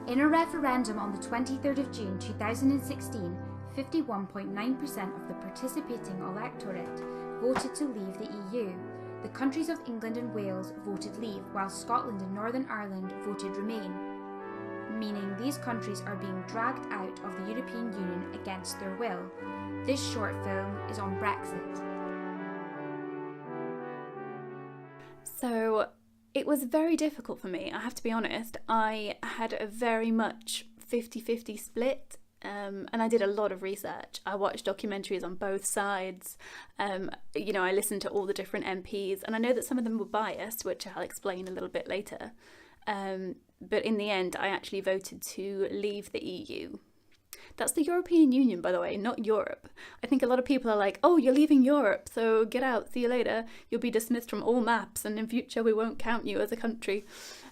In a referendum on the 23rd of June 2016, 51.9% of the participating electorate voted to leave the EU. The countries of England and Wales voted leave, while Scotland and Northern Ireland voted remain, meaning these countries are being dragged out of the European Union against their will. This short film is on Brexit. So it was very difficult for me, I have to be honest. I had a very much 50-50 split, and I did a lot of research. I watched documentaries on both sides. I listened to all the different MPs, and I know that some of them were biased, which I'll explain a little bit later. But in the end, I actually voted to leave the EU. That's the European Union, by the way, not Europe. I think a lot of people are like, oh, you're leaving Europe, so get out, see you later. You'll be dismissed from all maps, and in future we won't count you as a country.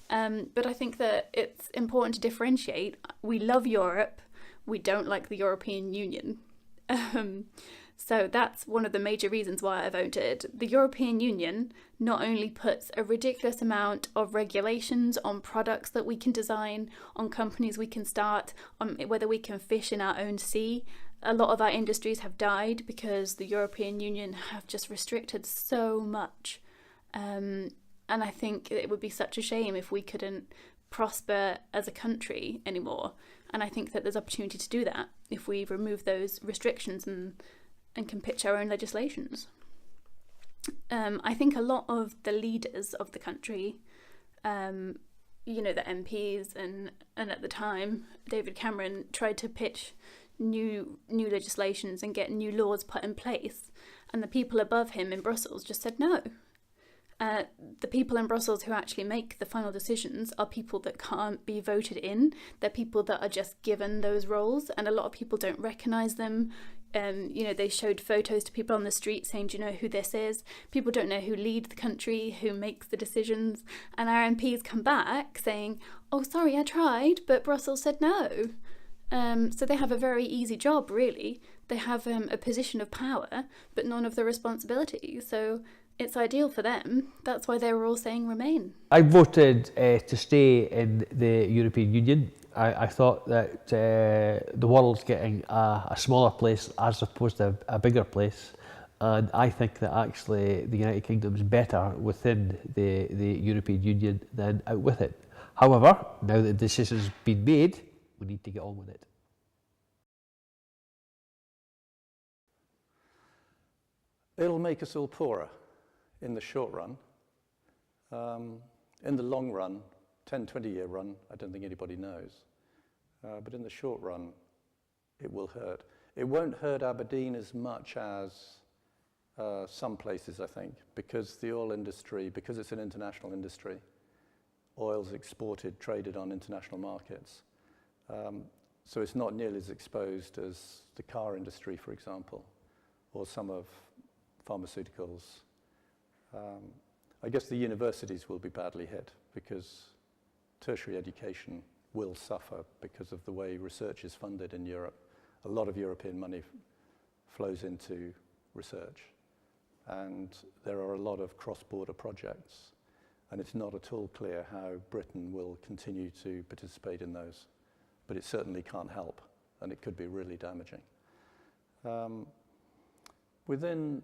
But I think that it's important to differentiate. We love Europe. We don't like the European Union. So that's one of the major reasons why I voted. The European Union not only puts a ridiculous amount of regulations on products that we can design, on companies we can start, on whether we can fish in our own sea. A lot of our industries have died because the European Union have just restricted so much. And I think it would be such a shame if we couldn't prosper as a country anymore. And I think that there's opportunity to do that if we remove those restrictions and can pitch our own legislations. I think a lot of the leaders of the country, the MPs and at the time, David Cameron tried to pitch new legislations and get new laws put in place. And the people above him in Brussels just said no. The people in Brussels who actually make the final decisions are people that can't be voted in. They're people that are just given those roles, and a lot of people don't recognise them. They showed photos to people on the street saying, do you know who this is? People don't know who lead the country, who makes the decisions. And our MPs come back saying, oh, sorry, I tried, but Brussels said no. So they have a very easy job, really. They have a position of power, but none of the responsibility. So it's ideal for them. That's why they were all saying remain. I voted to stay in the European Union. I thought that the world's getting a smaller place as opposed to a bigger place, and I think that actually the United Kingdom is better within the European Union than out with it. However, now that the decision's been made, we need to get on with it. It'll make us all poorer in the short run. In the long run, 10, 20-year run, I don't think anybody knows. But in the short run, it will hurt. It won't hurt Aberdeen as much as some places, I think, because the oil industry, because it's an international industry, oil's exported, traded on international markets. So it's not nearly as exposed as the car industry, for example, or some of pharmaceuticals. I guess the universities will be badly hit because tertiary education will suffer because of the way research is funded in Europe. A lot of European money flows into research, and there are a lot of cross-border projects, and it's not at all clear how Britain will continue to participate in those, but it certainly can't help, and it could be really damaging. Within,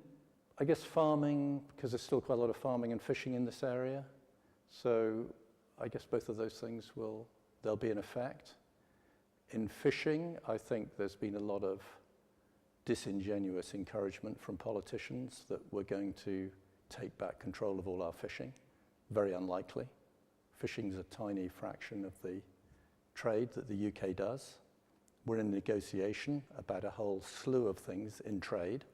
I guess, farming, because there's still quite a lot of farming and fishing in this area, so I guess both of those things there'll be an effect. In fishing, I think there's been a lot of disingenuous encouragement from politicians that we're going to take back control of all our fishing. Very unlikely. Fishing is a tiny fraction of the trade that the UK does. We're in negotiation about a whole slew of things in trade.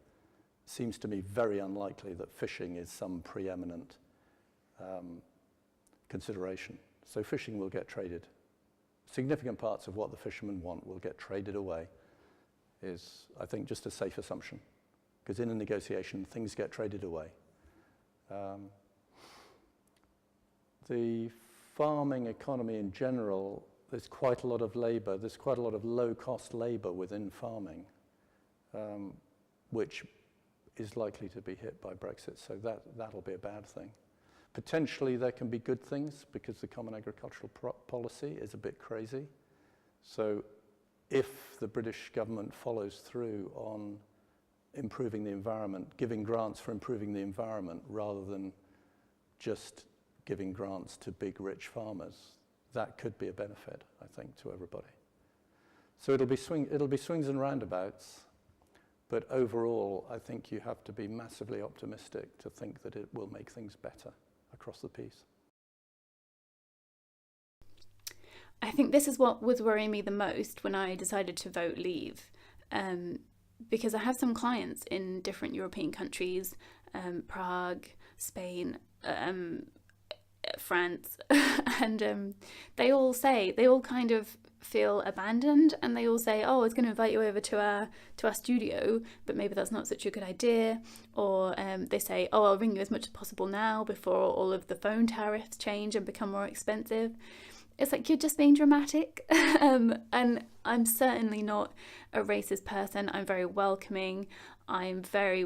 Seems to me very unlikely that fishing is some preeminent consideration. So fishing will get traded. Significant parts of what the fishermen want will get traded away is, I think, just a safe assumption. Because in a negotiation, things get traded away. The farming economy in general, there's quite a lot of labor, there's quite a lot of low-cost labor within farming, which is likely to be hit by Brexit, so that'll be a bad thing. Potentially there can be good things because the Common Agricultural Policy is a bit crazy. So if the British government follows through on improving the environment, giving grants for improving the environment rather than just giving grants to big rich farmers, that could be a benefit, I think, to everybody. So it'll be swings and roundabouts, but overall, I think you have to be massively optimistic to think that it will make things better across the piece. I think this is what was worrying me the most when I decided to vote leave, because I have some clients in different European countries, Prague, Spain, France, and they all kind of feel abandoned, and they all say, oh, I was going to invite you over to our studio, but maybe that's not such a good idea. Or they say, oh, I'll ring you as much as possible now before all of the phone tariffs change and become more expensive. It's like, you're just being dramatic. And I'm certainly not a racist person. I'm very welcoming. I'm very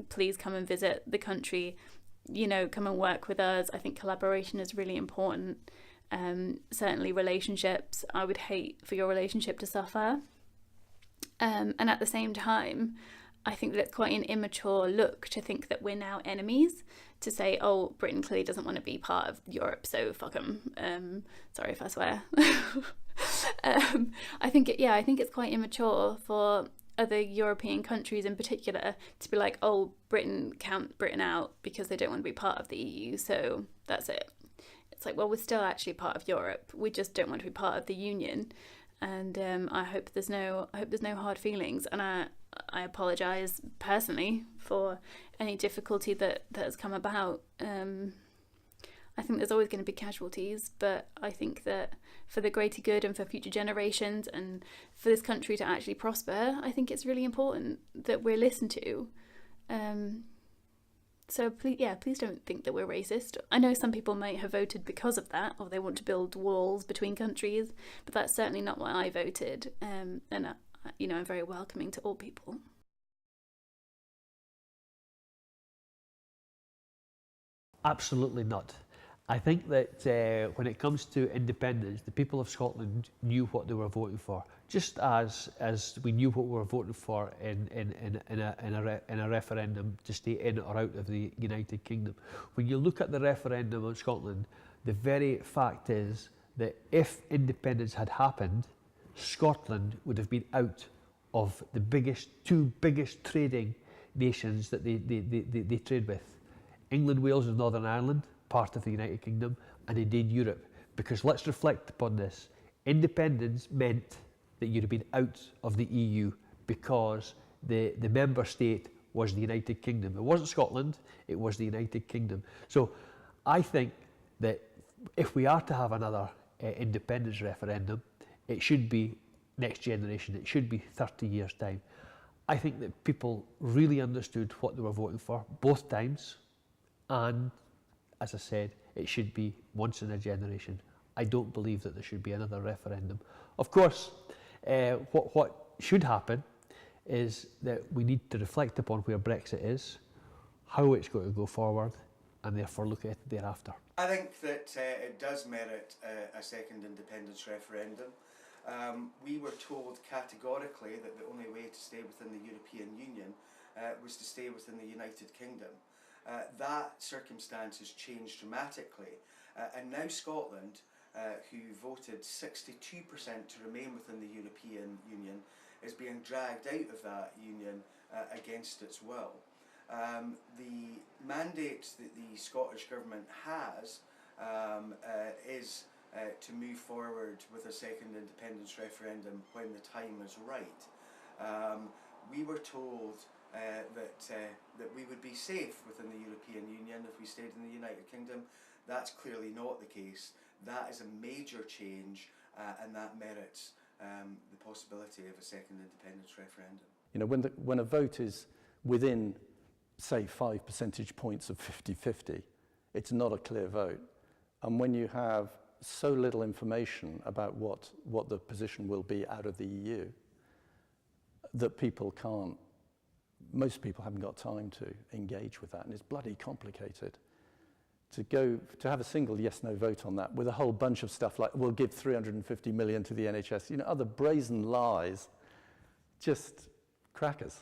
please come and visit the country, come and work with us. I think collaboration is really important. Certainly relationships, I would hate for your relationship to suffer. And at the same time, I think that it's quite an immature look to think that we're now enemies, to say, oh, Britain clearly doesn't want to be part of Europe, so fuck them. Sorry if I swear. I think it's quite immature for other European countries in particular to be like, oh, count Britain out because they don't want to be part of the EU, so that's it. It's like, well, we're still actually part of Europe. We just don't want to be part of the Union. And I hope there's no hard feelings. And I apologise personally for any difficulty that has come about. I think there's always going to be casualties, but I think that for the greater good and for future generations and for this country to actually prosper, I think it's really important that we're listened to. So please don't think that we're racist. I know some people might have voted because of that, or they want to build walls between countries, but that's certainly not why I voted. And I'm very welcoming to all people. Absolutely not. I think that when it comes to independence, the people of Scotland knew what they were voting for, just as we knew what we were voting for in a referendum to stay in or out of the United Kingdom. When you look at the referendum on Scotland, the very fact is that if independence had happened, Scotland would have been out of the two biggest trading nations that they trade with. England, Wales and Northern Ireland, part of the United Kingdom, and indeed Europe. Because let's reflect upon this. Independence meant that you'd have been out of the EU because the member state was the United Kingdom. It wasn't Scotland, it was the United Kingdom. So I think that if we are to have another independence referendum, it should be next generation, it should be 30 years' time. I think that people really understood what they were voting for, both times, and as I said, it should be once in a generation. I don't believe that there should be another referendum. Of course, what should happen is that we need to reflect upon where Brexit is, how it's going to go forward, and therefore look at it thereafter. I think that it does merit a second independence referendum. We were told categorically that the only way to stay within the European Union was to stay within the United Kingdom. That circumstance has changed dramatically, and now Scotland, who voted 62% to remain within the European Union, is being dragged out of that union against its will. The mandate that the Scottish Government has is to move forward with a second independence referendum when the time is right. We were told that we would be safe within the European Union if we stayed in the United Kingdom. That's clearly not the case. That is a major change, and that merits the possibility of a second independence referendum. When a vote is within, say, 5 percentage points of 50-50, it's not a clear vote. And when you have so little information about what the position will be out of the EU, that most people haven't got time to engage with that, and it's bloody complicated. to have a single yes/no vote on that with a whole bunch of stuff like we'll give 350 million to the NHS, you know, other brazen lies, just crackers.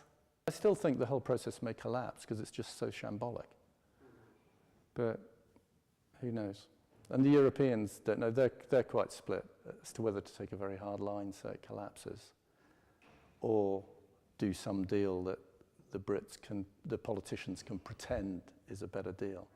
I still think the whole process may collapse because it's just so shambolic. But who knows? And the Europeans don't know. They're quite split as to whether to take a very hard line so it collapses, or do some deal that the politicians can pretend is a better deal.